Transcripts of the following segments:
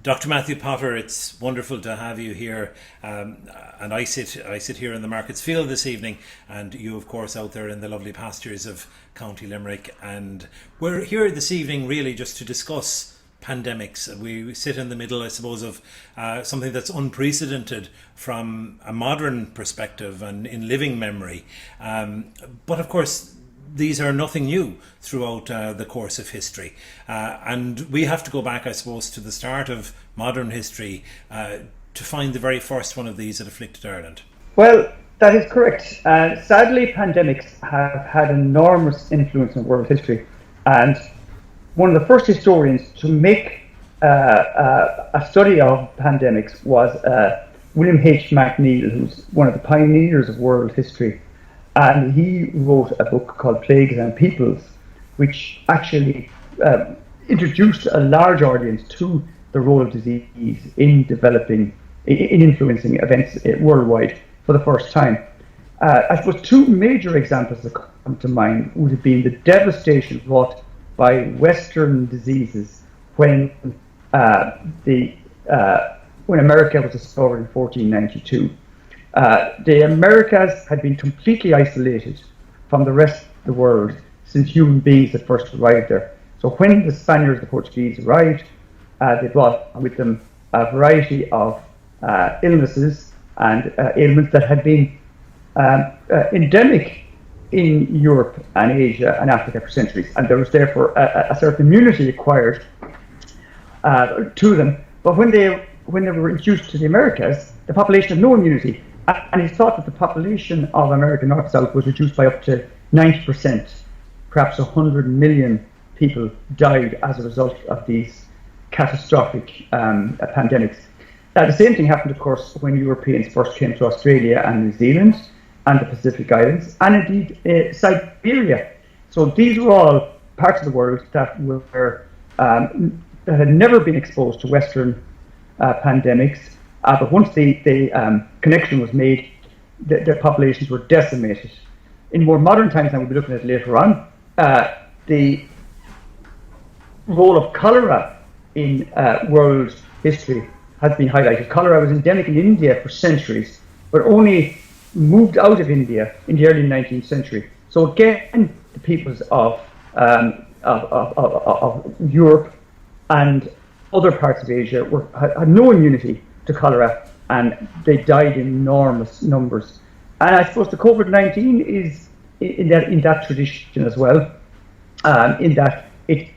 Dr. Matthew Potter, it's wonderful to have you here. And I sit here in the Marketsfield this evening, and you, of course, out there in the lovely pastures of County Limerick. And we're here this evening really just to discuss pandemics. We sit in the middle, I suppose, of something that's unprecedented from a modern perspective and in living memory. But of course, these are nothing new throughout the course of history. And we have to go back, I suppose, to the start of modern history to find the very first one of these that afflicted Ireland. Well, that is correct. Sadly, pandemics have had enormous influence on world history. And one of the first historians to make a study of pandemics was William H. McNeill, who's one of the pioneers of world history. And he wrote a book called Plagues and Peoples, which actually introduced a large audience to the role of disease in influencing events worldwide for the first time. I suppose two major examples that come to mind would have been the devastation wrought by Western diseases when America was discovered in 1492. The Americas had been completely isolated from the rest of the world since human beings had first arrived there. So when the Spaniards, the Portuguese arrived, they brought with them a variety of illnesses and ailments that had been endemic in Europe and Asia and Africa for centuries. And there was therefore a certain immunity acquired to them. But when they were introduced to the Americas, the population had no immunity. And it's thought that the population of America North South was reduced by up to 90%. Perhaps 100 million people died as a result of these catastrophic pandemics. The same thing happened, of course, when Europeans first came to Australia and New Zealand and the Pacific Islands, and indeed Siberia. So these were all parts of the world that were that had never been exposed to Western pandemics. But once the connection was made, their populations were decimated. In more modern times, and we'll be looking at later on, the role of cholera in world history has been highlighted. Cholera was endemic in India for centuries, but only moved out of India in the early 19th century. So again, the peoples of Europe and other parts of Asia had no immunity to cholera, and they died in enormous numbers. And I suppose the COVID-19 is in that tradition as well, in that it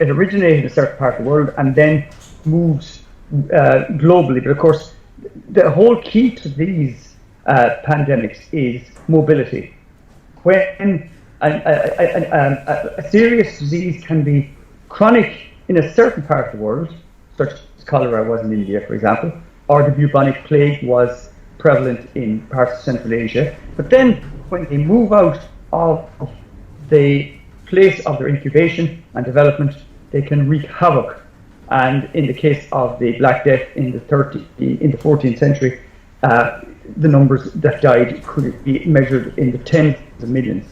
originated in a certain part of the world and then moved globally. But of course, the whole key to these pandemics is mobility. When a serious disease can be chronic in a certain part of the world, such as cholera was in India, for example, or the bubonic plague was prevalent in parts of Central Asia. But then when they move out of the place of their incubation and development, they can wreak havoc. And in the case of the Black Death in the 14th century, the numbers that died could be measured in the tens of millions.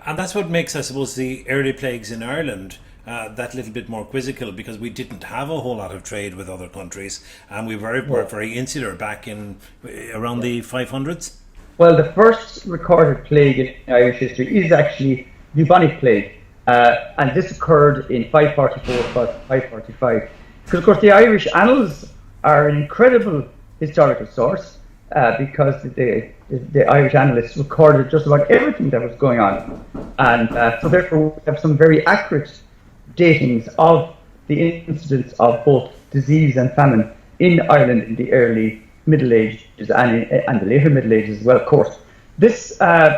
And that's what makes, I suppose, the early plagues in Ireland that little bit more quizzical, because we didn't have a whole lot of trade with other countries, and we were very insular back in around the 500s. Well, the first recorded plague in Irish history is actually bubonic plague, and this occurred in 544, 545. Because of course the Irish annals are an incredible historical source, because the Irish annalists recorded just about everything that was going on, and so therefore we have some very accurate datings of the incidence of both disease and famine in Ireland in the early Middle Ages and the later Middle Ages as well, of course. This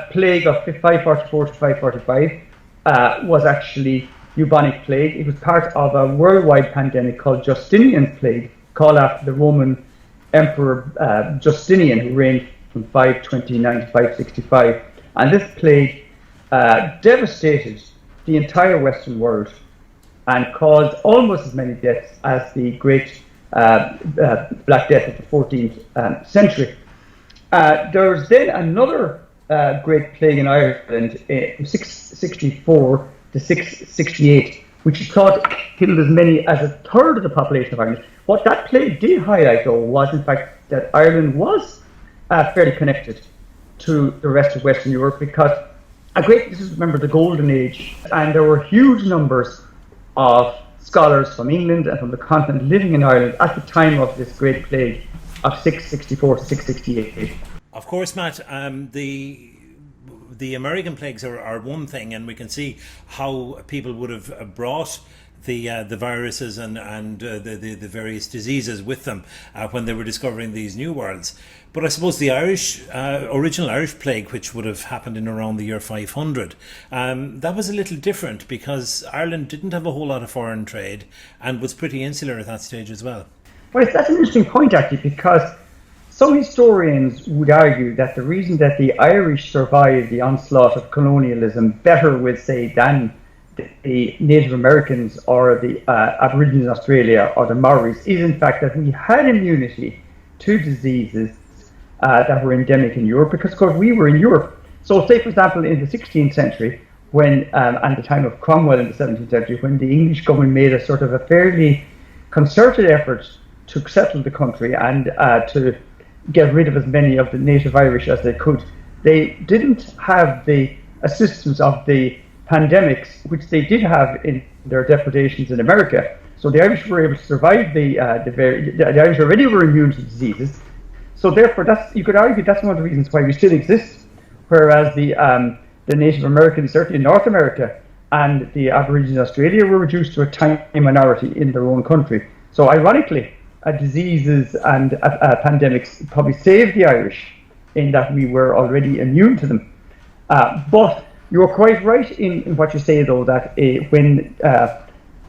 plague of 544 to 545 was actually bubonic plague. It was part of a worldwide pandemic called Justinian's plague, called after the Roman Emperor Justinian, who reigned from 529 to 565. And this plague devastated the entire Western world and caused almost as many deaths as the Great Black Death of the 14th century. There was then another Great Plague in Ireland from 664 to 668, which is thought killed as many as a third of the population of Ireland. What that plague did highlight, though, was in fact that Ireland was fairly connected to the rest of Western Europe, because this is, remember, the Golden Age, and there were huge numbers of scholars from England and from the continent living in Ireland at the time of this great plague of 664 to 668. Of course, Matt, the American plagues are one thing, and we can see how people would have brought the viruses and the various diseases with them when they were discovering these new worlds. But I suppose the original Irish plague, which would have happened in around the year 500, that was a little different, because Ireland didn't have a whole lot of foreign trade and was pretty insular at that stage as well. Well, that's an interesting point, actually, because some historians would argue that the reason that the Irish survived the onslaught of colonialism better, we'll say, than the Native Americans or the Aborigines in Australia or the Maoris is in fact that we had immunity to diseases that were endemic in Europe, because of course we were in Europe. So say, for example, in the 16th century, when and the time of Cromwell in the 17th century, when the English government made a sort of a fairly concerted effort to settle the country and to get rid of as many of the native Irish as they could, they didn't have the assistance of the pandemics, which they did have in their depredations in America. So the Irish were able to survive the Irish already were immune to diseases. So therefore, you could argue that's one of the reasons why we still exist, whereas the Native Americans, certainly in North America, and the Aborigines in Australia were reduced to a tiny minority in their own country. So ironically, diseases and pandemics probably saved the Irish in that we were already immune to them. But you're quite right in what you say, though, that when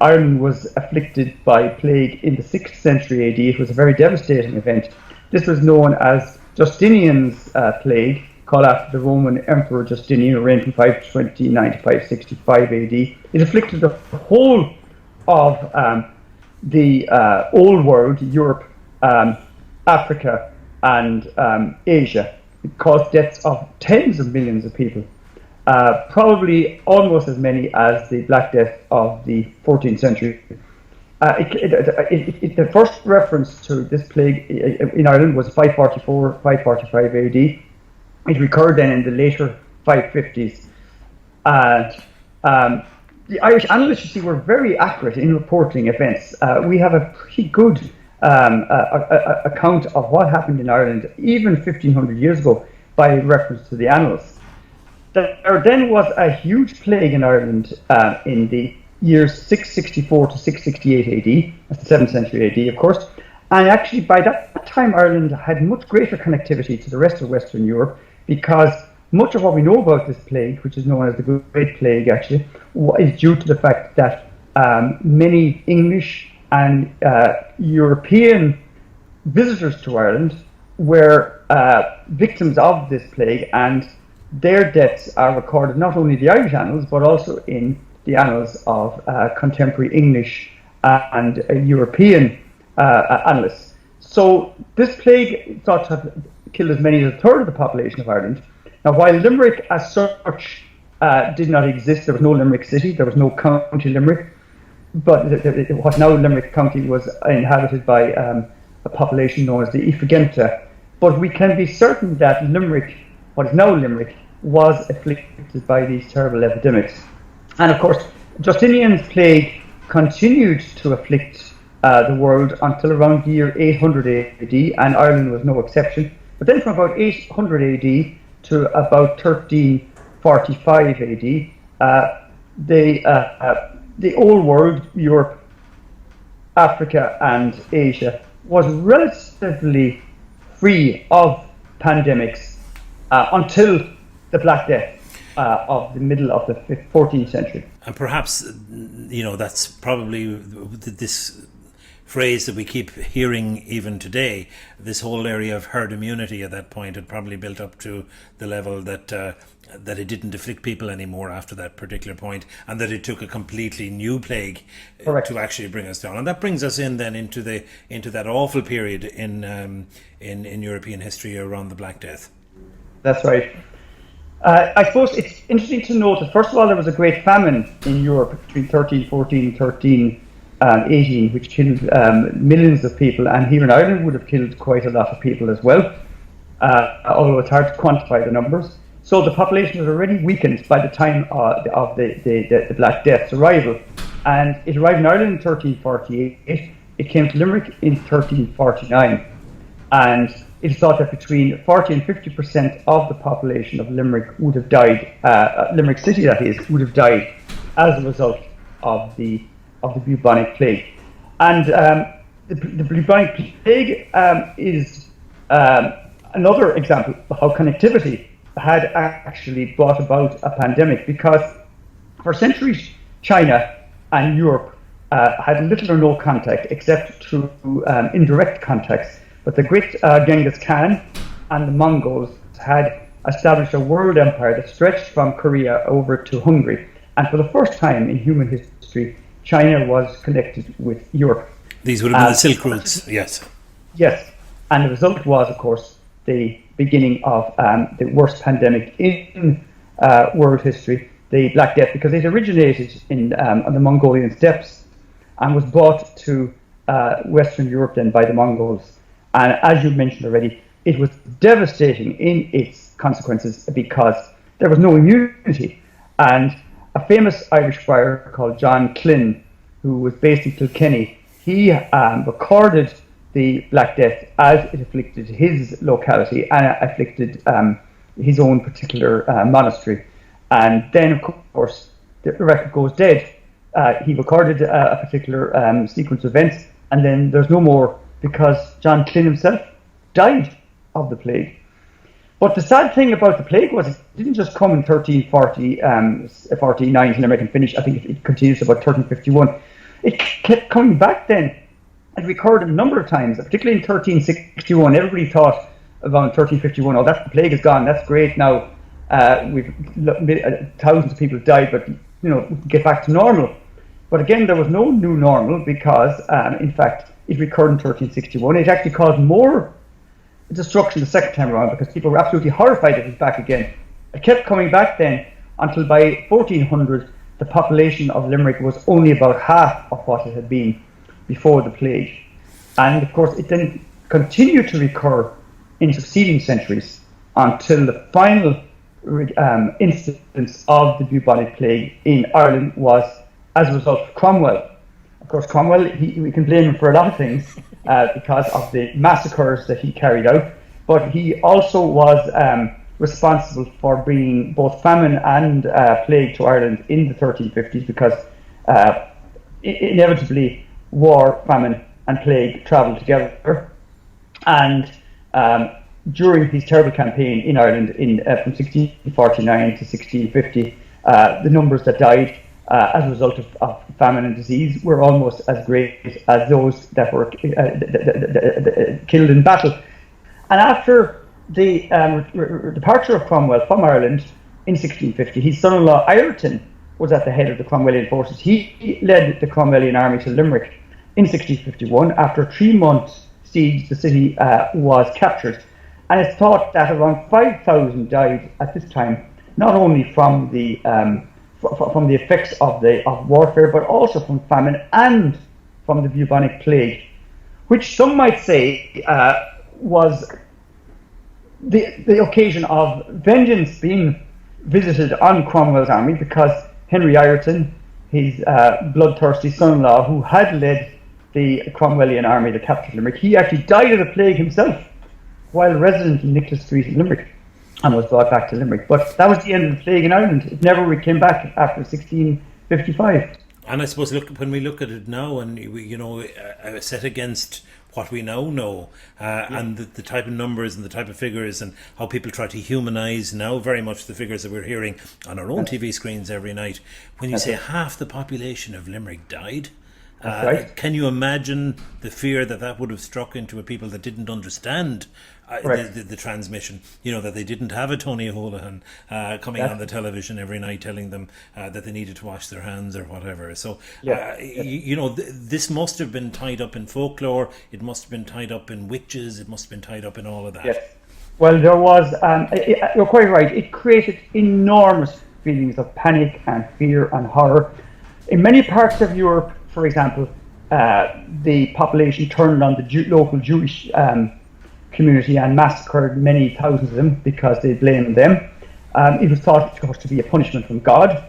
Ireland was afflicted by plague in the 6th century AD, it was a very devastating event. This was known as Justinian's plague, called after the Roman Emperor Justinian, who reigned from 529 to 565 AD. It afflicted the whole of the old world, Europe, Africa, and Asia. It caused deaths of tens of millions of people, probably almost as many as the Black Death of the 14th century. The first reference to this plague in Ireland was 544, 545 AD. It recurred then in the later 550s. The Irish analysts, you see, were very accurate in reporting events. We have a pretty good account of what happened in Ireland even 1500 years ago by reference to the annals. There then was a huge plague in Ireland in the years 664 to 668 AD, that's the 7th century AD, of course. And actually, by that time, Ireland had much greater connectivity to the rest of Western Europe, because much of what we know about this plague, which is known as the Great Plague, actually, is due to the fact that many English and European visitors to Ireland were victims of this plague, and their deaths are recorded not only in the Irish annals, but also in the annals of contemporary English and European annalists. So this plague is thought to have killed as many as a third of the population of Ireland. Now, while Limerick as such did not exist, there was no Limerick city, there was no County Limerick, but what now Limerick County was inhabited by a population known as the Ifigenta. But we can be certain that Limerick, what is now Limerick, was afflicted by these terrible epidemics. And of course, Justinian's plague continued to afflict the world until around the year 800 AD, and Ireland was no exception. But then from about 800 AD to about 1345 AD, the old world, Europe, Africa and Asia, was relatively free of pandemics until the Black Death of the middle of the 14th century. And perhaps, that's probably this phrase that we keep hearing even today, this whole area of herd immunity at that point had probably built up to the level that it didn't afflict people anymore after that particular point, and that it took a completely new plague to actually bring us down. And that brings us in then into that awful period in European history around the Black Death. That's right. I suppose it's interesting to note that, first of all, there was a great famine in Europe between 1314 and 1318, which killed millions of people, and here in Ireland would have killed quite a lot of people as well, although it's hard to quantify the numbers. So the population was already weakened by the time of the Black Death's arrival, and it arrived in Ireland in 1348. It came to Limerick in 1349, and it is thought that between 40 and 50% of the population of Limerick would have died, Limerick City that is, would have died as a result of the Bubonic Plague. And the Bubonic Plague is another example of how connectivity had actually brought about a pandemic, because for centuries China and Europe had little or no contact except through indirect contacts. But the great Genghis Khan and the Mongols had established a world empire that stretched from Korea over to Hungary. And for the first time in human history, China was connected with Europe. These would have been the Silk Routes, yes. Yes. And the result was, of course, the beginning of the worst pandemic in world history, the Black Death, because it originated on the Mongolian steppes and was brought to Western Europe then by the Mongols. And as you mentioned already, it was devastating in its consequences because there was no immunity. And a famous Irish friar called John Klin, who was based in Kilkenny, he recorded the Black Death as it afflicted his locality and afflicted his own particular monastery. And then, of course, the record goes dead. He recorded a particular sequence of events, and then there's no more, because John Klin himself died of the plague. But the sad thing about the plague was it didn't just come in 1340, 49 in American finish. I think it continues about 1351. It kept coming back then. It recurred a number of times, particularly in 1361. Everybody thought around 1351, oh, that's the plague is gone, that's great now. Thousands of people died, but we can get back to normal. But again, there was no new normal because, in fact, it recurred in 1361. It actually caused more destruction the second time around because people were absolutely horrified it was back again. It kept coming back then until by 1400 the population of Limerick was only about half of what it had been before the plague. And of course it then continued to recur in succeeding centuries until the final instance of the bubonic plague in Ireland was as a result of Cromwell. Of course, Cromwell, we can blame him for a lot of things because of the massacres that he carried out, but he also was responsible for bringing both famine and plague to Ireland in the 1350s because inevitably war, famine and plague travelled together. And during his terrible campaign in Ireland from 1649 to 1650, the numbers that died as a result of famine and disease were almost as great as those that were killed in battle. And after the departure of Cromwell from Ireland in 1650, his son-in-law Ireton was at the head of the Cromwellian forces. He led the Cromwellian army to Limerick in 1651. After a 3-month siege, the city was captured. And it's thought that around 5,000 died at this time, not only from the effects of warfare, but also from famine and from the bubonic plague, which some might say was the occasion of vengeance being visited on Cromwell's army, because Henry Ireton, his bloodthirsty son-in-law, who had led the Cromwellian army that captured Limerick, he actually died of the plague himself while resident in Nicholas Street in Limerick, and was brought back to Limerick. But that was the end of the plague in Ireland. It never came back after 1655. And I suppose when we look at it now, and set against what we now know, and the type of numbers and the type of figures, and how people try to humanise now very much the figures that we're hearing on our own TV screens every night. When you say half the population of Limerick died, right. Can you imagine the fear that would have struck into people that didn't understand the transmission, that they didn't have a Tony Holohan coming on the television every night telling them that they needed to wash their hands or whatever. So, this must have been tied up in folklore, it must have been tied up in witches, it must have been tied up in all of that. Yes. Well, there was, you're quite right, it created enormous feelings of panic and fear and horror. In many parts of Europe, for example, the population turned on the local Jewish community and massacred many thousands of them because they blamed them. It was thought, of course, to be a punishment from God,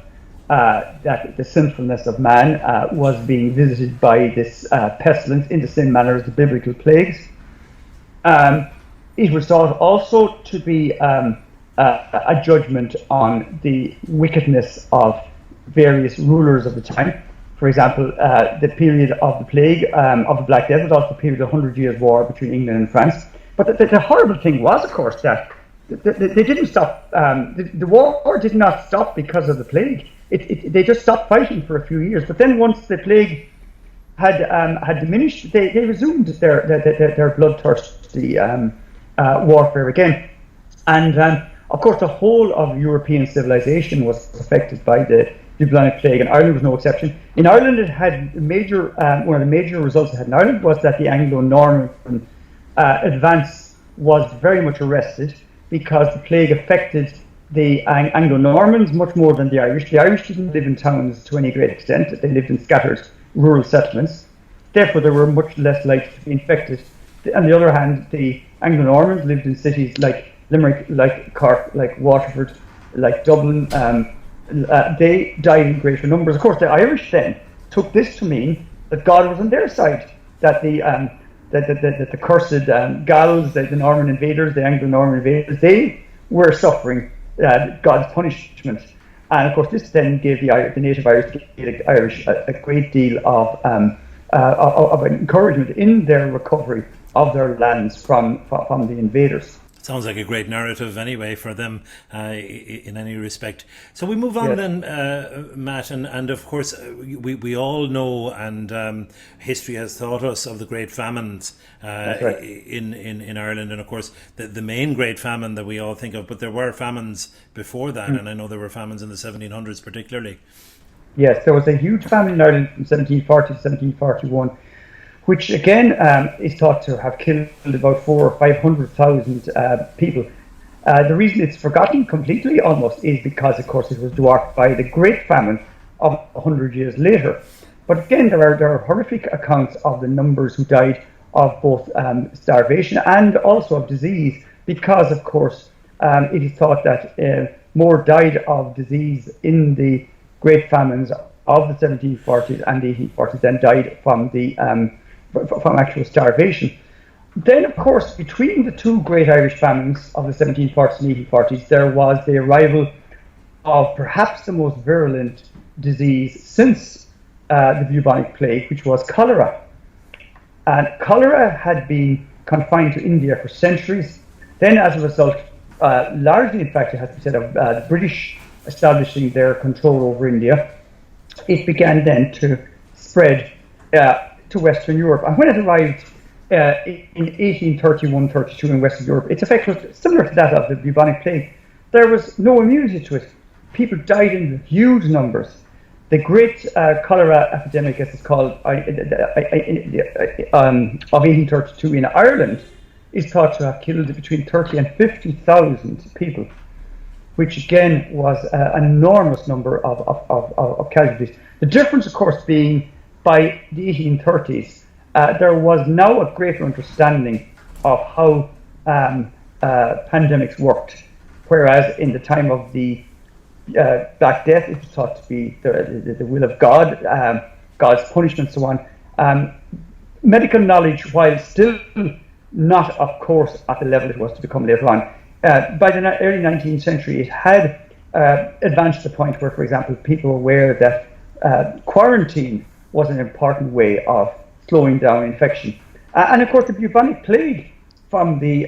that the sinfulness of man was being visited by this pestilence in the same manner as the biblical plagues. It was thought also to be a judgment on the wickedness of various rulers of the time. For example, the period of the plague, of the Black Death, was also the period of the 100 Years' War between England and France. But the horrible thing was, of course, that they didn't stop. The war did not stop because of the plague. They just stopped fighting for a few years. But then once the plague had diminished, they resumed their bloodthirsty warfare again. And of course, the whole of European civilization was affected by the Bubonic Plague, and Ireland was no exception. In Ireland, it had one of the major results it had in Ireland was that the Anglo-Norman advance was very much arrested because the plague affected the Anglo-Normans much more than the Irish. The Irish didn't live in towns to any great extent. They lived in scattered rural settlements. Therefore, they were much less likely to be infected. On the other hand, the Anglo-Normans lived in cities like Limerick, like Cork, like Waterford, like Dublin. They died in greater numbers. Of course, the Irish then took this to mean that God was on their side, that the cursed Gauls, the Norman invaders, the Anglo-Norman invaders, they were suffering God's punishment. And of course, this then gave the native Irish a great deal of encouragement in their recovery of their lands from the invaders. Sounds like a great narrative anyway for them in any respect. So we move on then, Matt, and of course we all know, and history has taught us of the great famines right. in Ireland, and of course the main great famine that we all think of, but there were famines before that, and I know there were famines in the 1700s particularly. Yes, there was a huge famine in Ireland from 1740 to 1741. Which again is thought to have killed about 400,000 or 500,000 people. The reason it's forgotten completely almost is because, of course, it was dwarfed by the Great Famine of 100 years later. But again, there are horrific accounts of the numbers who died of both starvation and also of disease, because, of course, it is thought that more died of disease in the Great Famines of the 1740s and the 1840s than died from from actual starvation. Then, of course, between the two great Irish famines of the 1740s and 1840s, there was the arrival of perhaps the most virulent disease since the bubonic plague, which was cholera. And cholera had been confined to India for centuries. Then, as a result, largely, in fact, it has to be said, of the British establishing their control over India, it began then to spread to Western Europe. And when it arrived in 1831-32 in Western Europe, its effect was similar to that of the bubonic plague. There was no immunity to it. People died in huge numbers. The great cholera epidemic, as it's called, of 1832 in Ireland, is thought to have killed between 30 and 50,000 people, which again was an enormous number of casualties. The difference, of course, being by the 1830s, there was now a greater understanding of how pandemics worked, whereas in the time of the Black Death, it was thought to be the will of God, God's punishment, and so on. Medical knowledge, while still not, of course, at the level it was to become later on, by the early 19th century, it had advanced to the point where, for example, people were aware that quarantine was an important way of slowing down infection. And of course, the bubonic plague from the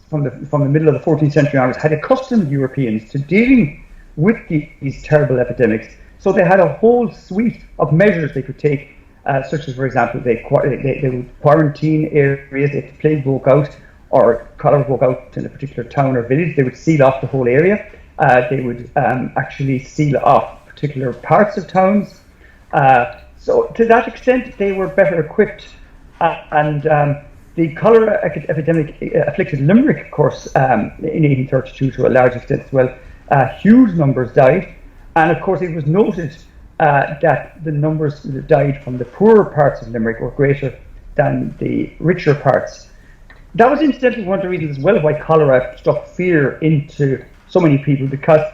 middle of the 14th century onwards had accustomed Europeans to dealing with these terrible epidemics. So they had a whole suite of measures they could take, such as, for example, they would quarantine areas if the plague broke out or cholera broke out in a particular town or village. They would seal off the whole area. They would actually seal off particular parts of towns. So to that extent, they were better equipped, and The cholera epidemic afflicted Limerick, of course, in 1832 to a large extent as well. Huge numbers died, and of course it was noted that the numbers that died from the poorer parts of Limerick were greater than the richer parts. That was incidentally one of the reasons as well why cholera struck fear into so many people, because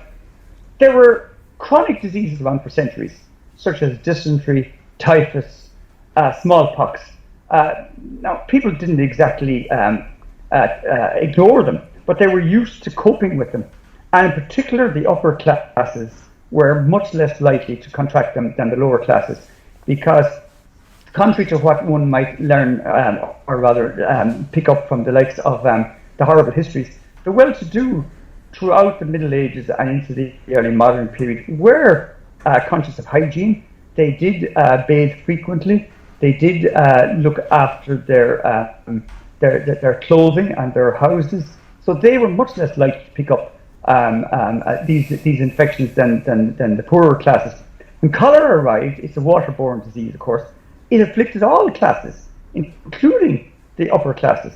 there were chronic diseases around for centuries, such as dysentery, typhus, smallpox. Now, people didn't exactly ignore them, but they were used to coping with them. And in particular, the upper classes were much less likely to contract them than the lower classes, because contrary to what one might learn, or rather pick up from the likes of the horrible histories, the well-to-do throughout the Middle Ages and into the early modern period were conscious of hygiene. They did bathe frequently. They did look after their clothing and their houses. So they were much less likely to pick up these infections than the poorer classes. When cholera arrived, it's a waterborne disease, of course. It afflicted all classes, including the upper classes.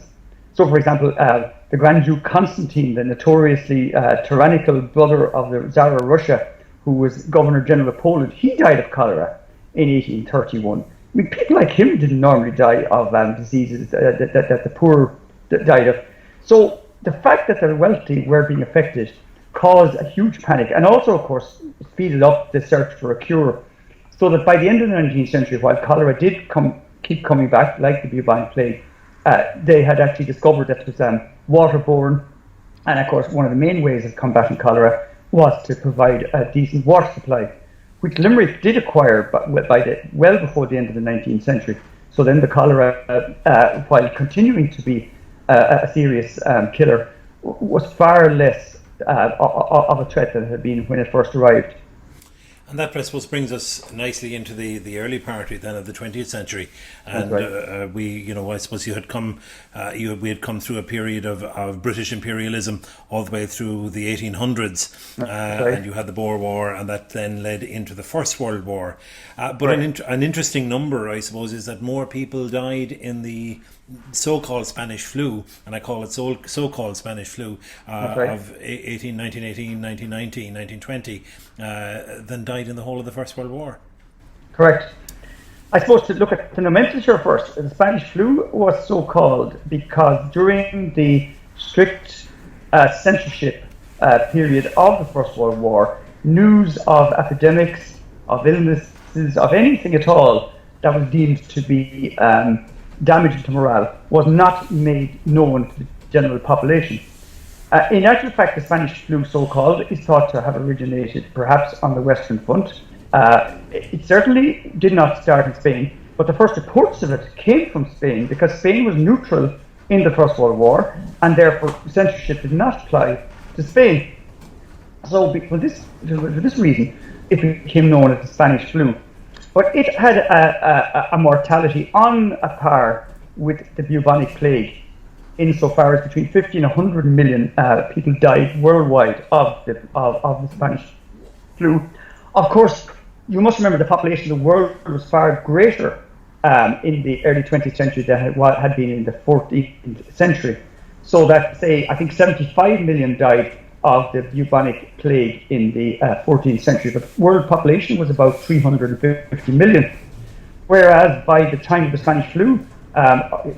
So, for example, the Grand Duke Constantine, the notoriously tyrannical brother of the Tsar of Russia, who was Governor General of Poland, he died of cholera in 1831. I mean, people like him didn't normally die of diseases that the poor died of. So the fact that the wealthy were being affected caused a huge panic, and also, of course, speeded up the search for a cure. So that by the end of the 19th century, while cholera did keep coming back, like the bubonic plague, they had actually discovered that it was waterborne. And of course, one of the main ways of combating cholera was to provide a decent water supply, which Limerick did acquire well before the end of the 19th century. So then the cholera, while continuing to be a serious killer, was far less of a threat than it had been when it first arrived. And that, I suppose, brings us nicely into the early part then of the 20th century. And right. I suppose we had come through a period of British imperialism all the way through the 1800s, and you had the Boer War, and that then led into the First World War. But an interesting number, I suppose, is that more people died in the so-called Spanish flu, and I call it so-called Spanish flu, of 1918, 1919, 1920, than died in the whole of the First World War. Correct. I suppose to look at the nomenclature first, the Spanish flu was so-called because during the strict censorship period of the First World War, news of epidemics, of illnesses, of anything at all that was deemed to be damaging to morale was not made known to the general population. In actual fact, the Spanish flu, so-called, is thought to have originated perhaps on the Western Front. It certainly did not start in Spain, but the first reports of it came from Spain because Spain was neutral in the First World War, and therefore censorship did not apply to Spain. So for this reason, it became known as the Spanish flu. But it had a mortality on a par with the bubonic plague, insofar as between 50 and 100 million people died worldwide of the Spanish flu. Of course, you must remember the population of the world was far greater in the early 20th century than it had been in the 14th century. So that, say, I think 75 million died of the bubonic plague in the 14th century. The world population was about 350 million. Whereas by the time of the Spanish flu,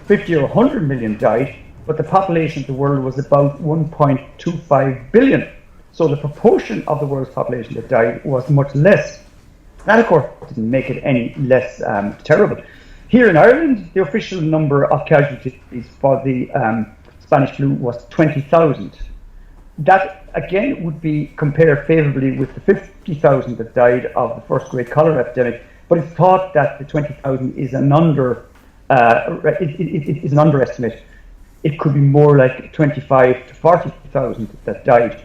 50 or 100 million died, but the population of the world was about 1.25 billion. So the proportion of the world's population that died was much less. That, of course, didn't make it any less terrible. Here in Ireland, the official number of casualties for the Spanish flu was 20,000. That, again, would be compared favourably with the 50,000 that died of the first great cholera epidemic, but it's thought that the 20,000 is an underestimate. It could be more like 25 to 40,000 that died.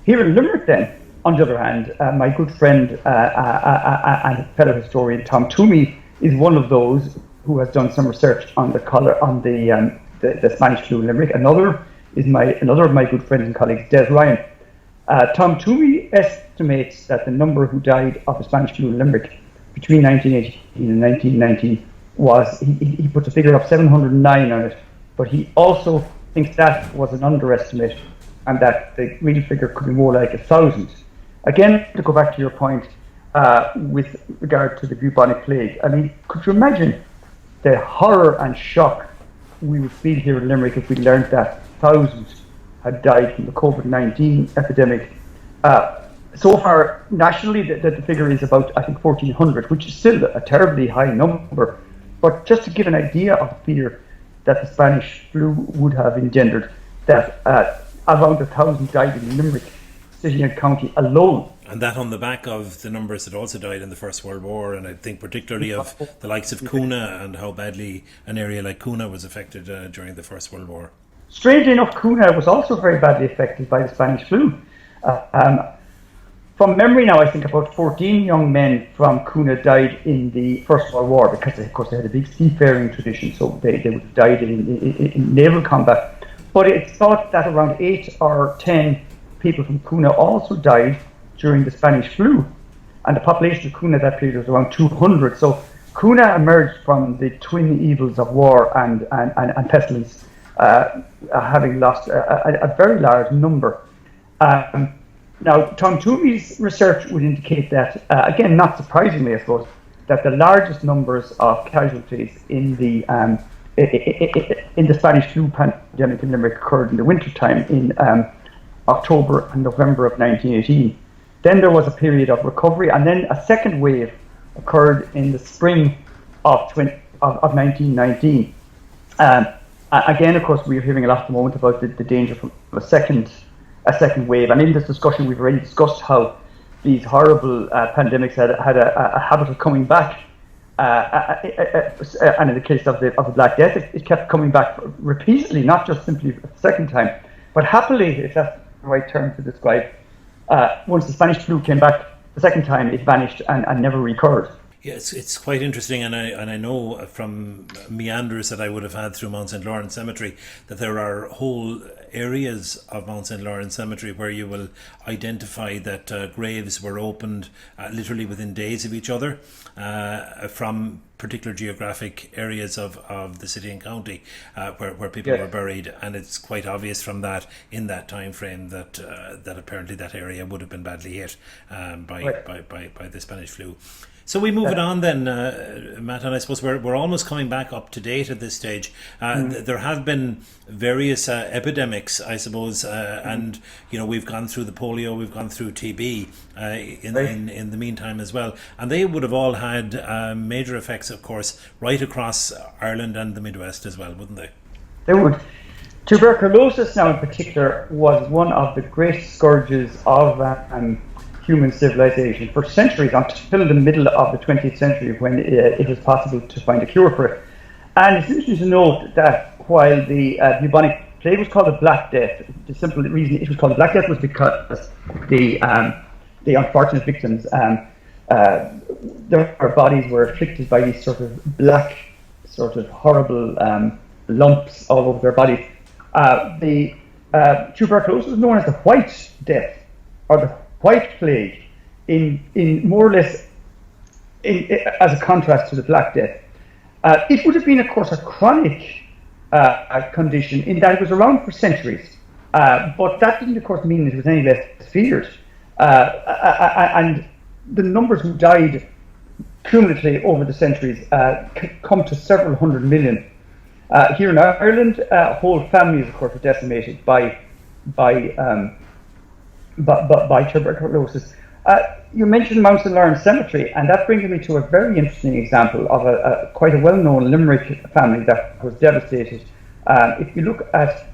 Here in Limerick, then, on the other hand, my good friend and fellow historian Tom Toomey is one of those who has done some research on the Spanish flu in Limerick. Another of my good friends and colleagues, Des Ryan. Tom Toomey estimates that the number who died of the Spanish flu in Limerick between 1918 and 1919 was, he put a figure of 709 on it, but he also thinks that was an underestimate and that the real figure could be more like 1,000. Again, to go back to your point with regard to the bubonic plague, I mean, could you imagine the horror and shock we would feel here in Limerick if we learned that thousands had died from the COVID-19 epidemic? So far, nationally, the figure is about, I think, 1,400, which is still a terribly high number. But just to give an idea of the fear that the Spanish flu would have engendered, that around 1,000 died in Limerick city and county alone. And that on the back of the numbers that also died in the First World War, and I think particularly of the likes of Cuna and how badly an area like Cuna was affected during the First World War. Strangely enough, Cuna was also very badly affected by the Spanish flu. From memory now, I think about 14 young men from Cuna died in the First World War because, of course, they had a big seafaring tradition, so they would have died in naval combat. But it's thought that around 8 or 10 people from Cuna also died during the Spanish flu. And the population of Cuna at that period was around 200. So Cuna emerged from the twin evils of war and pestilence, having lost a very large number. Now, Tom Toomey's research would indicate that, again, not surprisingly, I suppose, that the largest numbers of casualties in the Spanish flu pandemic in Limerick occurred in the wintertime in October and November of 1918. Then there was a period of recovery, and then a second wave occurred in the spring of 1919. Again, of course, we're hearing a lot at the moment about the danger from a second wave. And in this discussion, we've already discussed how these horrible pandemics had a habit of coming back. And in the case of the Black Death, it kept coming back repeatedly, not just simply a second time. But happily, if that's the right term to describe, once the Spanish flu came back the second time, it vanished and never recurred. Yeah, it's quite interesting, and I know from meanders that I would have had through Mount St. Lawrence Cemetery that there are whole areas of Mount St. Lawrence Cemetery where you will identify that graves were opened literally within days of each other from particular geographic areas of the city and county where people were buried, and it's quite obvious from that in that time frame that apparently that area would have been badly hit by the Spanish flu. So we move it on then, Matt, and I suppose we're almost coming back up to date at this stage. There have been various epidemics, I suppose, and we've gone through the polio, we've gone through TB in the meantime as well, and they would have all had major effects, of course, right across Ireland and the Midwest as well, wouldn't they? They would. Tuberculosis now in particular was one of the great scourges of human civilization for centuries, until the middle of the 20th century, when it was possible to find a cure for it. And it's interesting to note that while the bubonic plague was called the Black Death, the simple reason it was called the Black Death was because the unfortunate victims, their bodies were afflicted by these sort of black, sort of horrible lumps all over their bodies. The tuberculosis was known as the White Death, or the White Plague, in more or less as a contrast to the Black Death. It would have been, of course, a chronic condition in that it was around for centuries, but that didn't, of course, mean it was any less feared. And the numbers who died cumulatively over the centuries come to several hundred million. Here in Ireland, whole families, of course, were decimated by tuberculosis. You mentioned Mount St. Lawrence Cemetery, and that brings me to a very interesting example of quite a well-known Limerick family that was devastated. If you look at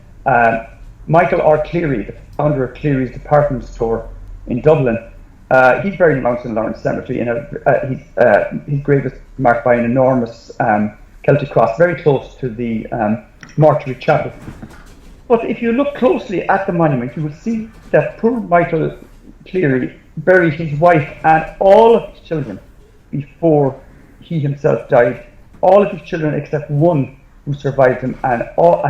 Michael R. Cleary, the founder of Cleary's department store in Dublin, he's buried in Mount St. Lawrence Cemetery, and his grave is marked by an enormous Celtic cross, very close to the mortuary chapel. But if you look closely at the monument, you will see that poor Michael Cleary buried his wife and all of his children before he himself died. All of his children except one who survived him, and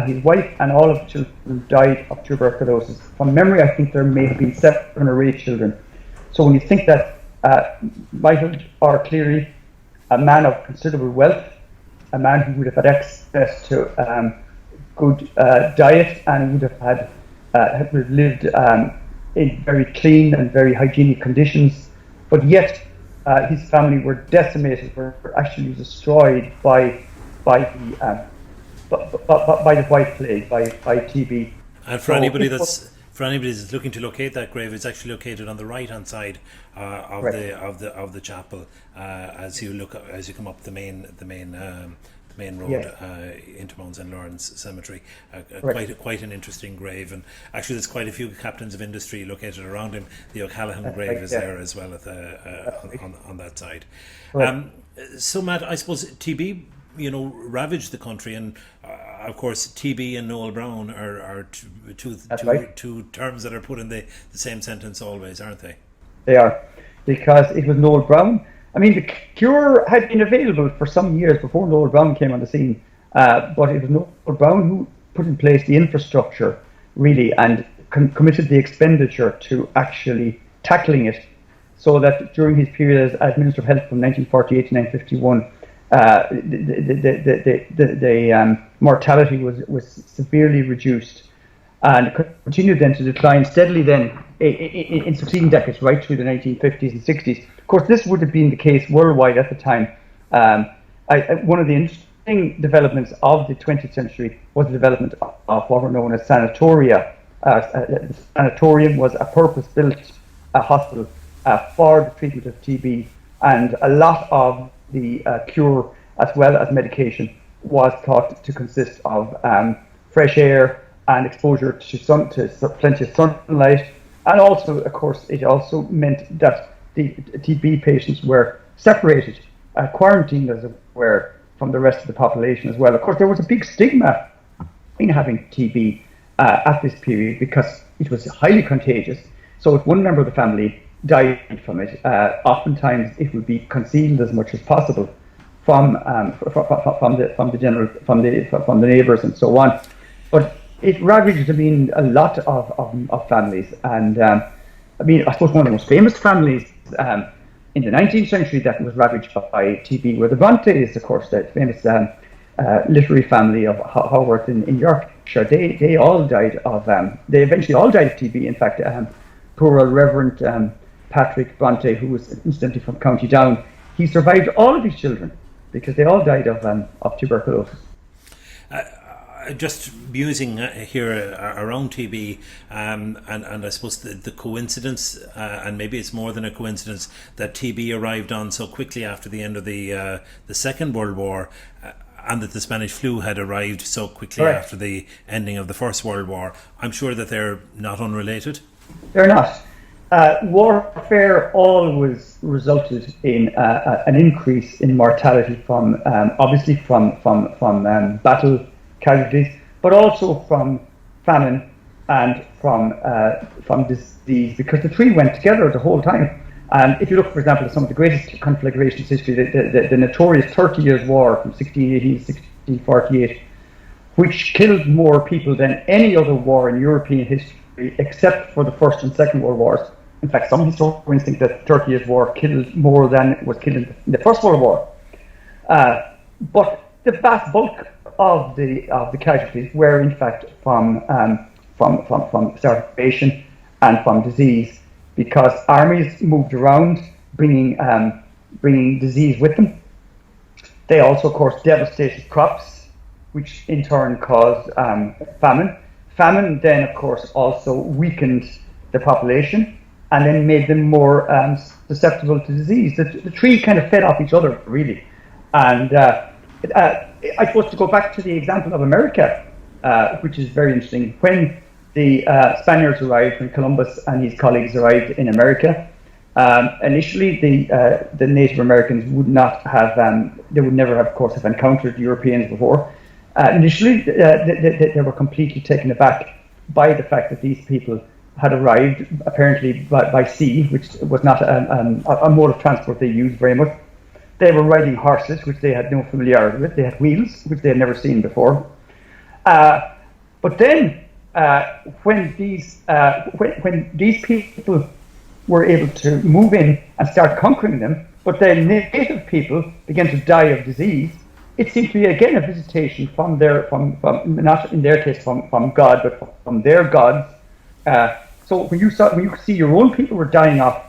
his wife and all of the children died of tuberculosis. From memory, I think there may have been 7 or 8 children. So when you think that Michael R. Cleary, a man of considerable wealth, a man who would have had access to good diet and would have had lived in very clean and very hygienic conditions, but yet his family were decimated, were actually destroyed by the White Plague, by TB. And for anybody that's looking to locate that grave, it's actually located on the right hand side of the chapel as you come up the main road into Mount St. Lawrence Cemetery. Quite an interesting grave, and actually there's quite a few captains of industry located around him. The O'Callaghan grave is there as well at on that side. So Matt, I suppose TB ravaged the country, and of course TB and Noel Brown are two terms that are put in the same sentence always, aren't they? They are, because it was Noel Brown. I mean, the cure had been available for some years before Noel Brown came on the scene, but it was Noel Brown who put in place the infrastructure, really, and committed the expenditure to actually tackling it, so that during his period as Minister of Health from 1948 to 1951, the mortality was severely reduced, and continued then to decline steadily then in succeeding decades, right through the 1950s and 60s. Of course, this would have been the case worldwide at the time. One of the interesting developments of the 20th century was the development of what were known as sanatoria. The sanatorium was a purpose-built hospital for the treatment of TB, and a lot of the cure as well as medication was thought to consist of fresh air and exposure to plenty of sunlight, and also, of course, it also meant that the TB patients were separated, quarantined, as it were, from the rest of the population as well. Of course, there was a big stigma in having TB at this period because it was highly contagious. So if one member of the family died from it, oftentimes it would be concealed as much as possible from the neighbours and so on. But it ravaged, a lot of families, and I suppose one of the most famous families in the 19th century that was ravaged by TB were the Brontes, of course, the famous literary family of Haworth in Yorkshire. They all died of they eventually all died of TB. In fact, poor old Reverend Patrick Bronte, who was incidentally from County Down, he survived all of his children because they all died of tuberculosis. Just musing here around TB, and I suppose the coincidence, and maybe it's more than a coincidence, that TB arrived on so quickly after the end of the Second World War, and that the Spanish flu had arrived so quickly after the ending of the First World War. I'm sure that they're not unrelated. They're not. Warfare always resulted in an increase in mortality from obviously from battle casualties, but also from famine and from disease, because the three went together the whole time. And if you look, for example, at some of the greatest conflagrations in history, the notorious 30 Years' War from 1618 to 1648, which killed more people than any other war in European history, except for the First and Second World Wars. In fact, some historians think that the 30 Years' War killed more than was killed in the First World War. But the vast bulk of the casualties were, in fact, from starvation and from disease, because armies moved around, bringing disease with them. They also, of course, devastated crops, which in turn caused famine. Famine then, of course, also weakened the population and then made them more susceptible to disease. The three kind of fed off each other, really. And I suppose to go back to the example of America, which is very interesting. When the Spaniards arrived, when Columbus and his colleagues arrived in America, initially the Native Americans would not have, they would never have, of course, have encountered Europeans before. Initially, they were completely taken aback by the fact that these people had arrived apparently by sea, which was not a mode of transport they used very much. They were riding horses, which they had no familiarity with. They had wheels, which they had never seen before. But then, when these people were able to move in and start conquering them, but then native people began to die of disease, it seemed to be again a visitation from from not in their case from God, but from their gods. So when you see your own people were dying off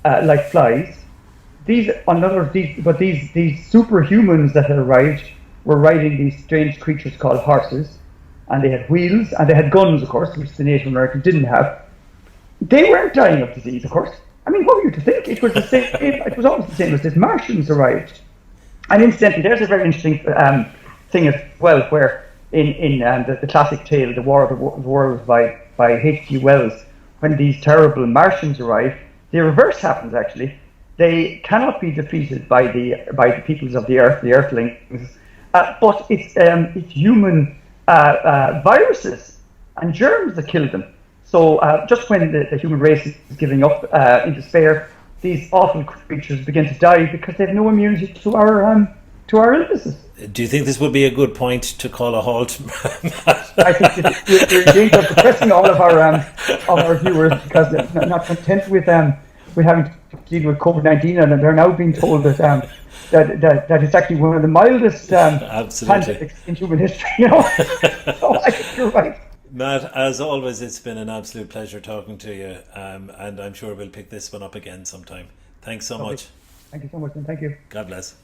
like flies, these superhumans that had arrived were riding these strange creatures called horses, and they had wheels and they had guns, of course, which the Native Americans didn't have. They weren't dying of disease, of course. I mean, what were you to think? It was the same. It was always the same as this Martians arrived. And incidentally, there's a very interesting thing as well, where in the classic tale, The War of the Worlds by H.G. Wells, when these terrible Martians arrive, the reverse happens actually. They cannot be defeated by the peoples of the earth, the Earthlings, but it's human viruses and germs that kill them. So just when the human race is giving up in despair, these awful creatures begin to die because they have no immunity to our illnesses. Do you think this would be a good point to call a halt? I think we're in danger of depressing all of our viewers because they're not content with having to deal with COVID-19, and they're now being told that it's actually one of the mildest pandemics in human history. So I think you're right. Matt, as always, it's been an absolute pleasure talking to you, and I'm sure we'll pick this one up again sometime. Thanks so much. Thank you so much, and thank you. God bless.